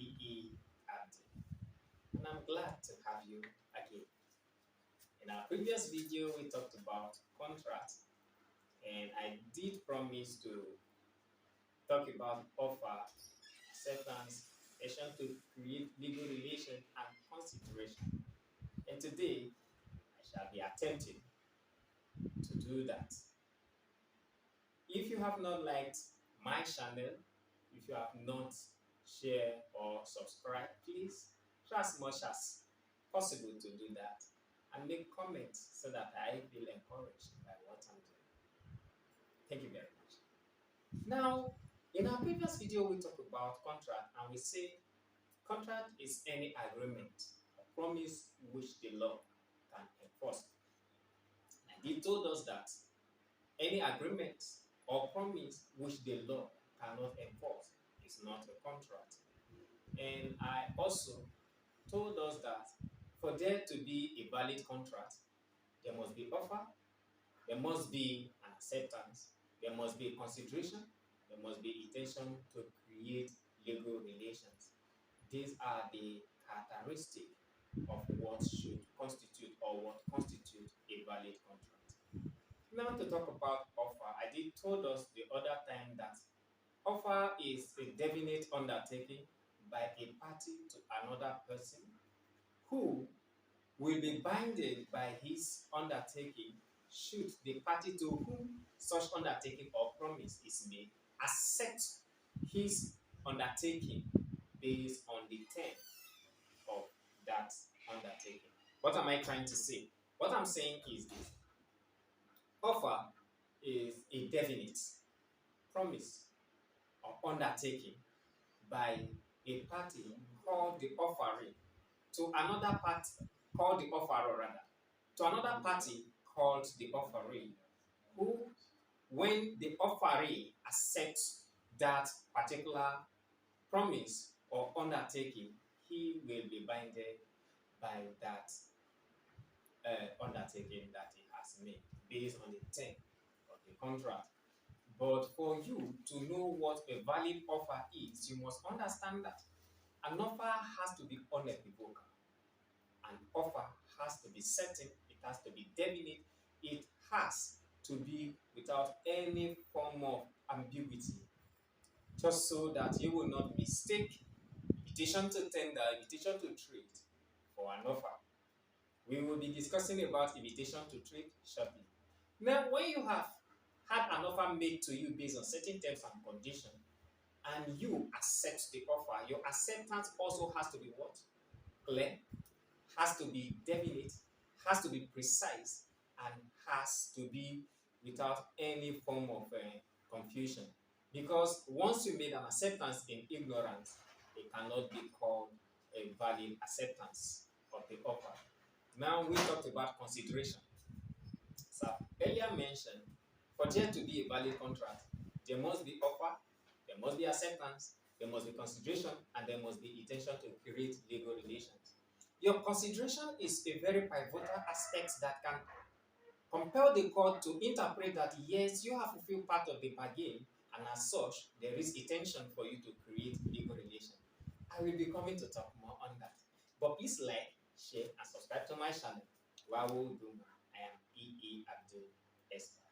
EE Abdi, and I'm glad to have you again. In our previous video, we talked about contract, and I did promise to talk about offer, acceptance, intention to create legal relation, and consideration. And today, I shall be attempting to do that. If you have not liked my channel, if you have not shared or subscribed, please try as much as possible to do that and make comments so that I feel encouraged by what I'm doing. Thank you very much. Now, in our previous video, we talked about contract and we said contract is any agreement or promise which the law can enforce. And he told us that any agreement or promise which the law cannot enforce is not a contract. And I also told us that for there to be a valid contract, there must be offer, there must be an acceptance, there must be consideration, there must be intention to create legal relations. These are the characteristics of what should constitute or what constitutes a valid contract. Now to talk about offer, I did told us the other time that offer is a definite undertaking by a party to another person who will be binded by his undertaking should the party to whom such undertaking or promise is made accept his undertaking based on the term of that undertaking. What am I trying to say? What I'm saying is this. Offer is a definite promise or undertaking by a party called the offeree to another party called the offeror rather, to another party called the offeree, who, when the offeree accepts that particular promise or undertaking, he will be binded by that undertaking that he has made based on the term of the contract. But for you to know what a valid offer is, you must understand that an offer has to be unequivocal. An offer has to be certain, it has to be definite, it has to be without any form of ambiguity, just so that you will not mistake invitation to tender, invitation to trade for an offer. We will be discussing about invitation to trade shortly. Now, when you have had an offer made to you based on certain terms and conditions, and you accept the offer, your acceptance also has to be what? Clear, has to be definite, has to be precise, and has to be without any form of confusion. Because once you made an acceptance in ignorance, it cannot be called a valid acceptance of the offer. Now we talked about consideration. So earlier mentioned, for there to be a valid contract, there must be offer, there must be acceptance, there must be consideration, and there must be intention to create legal relations. Your consideration is a very pivotal aspect that can compel the court to interpret that yes, you have fulfilled part of the bargain, and as such, there is intention for you to create legal relations. I will be coming to talk more on that. But please like, share, and subscribe to my channel. Wawu Duma. I am EE Abdul Esther.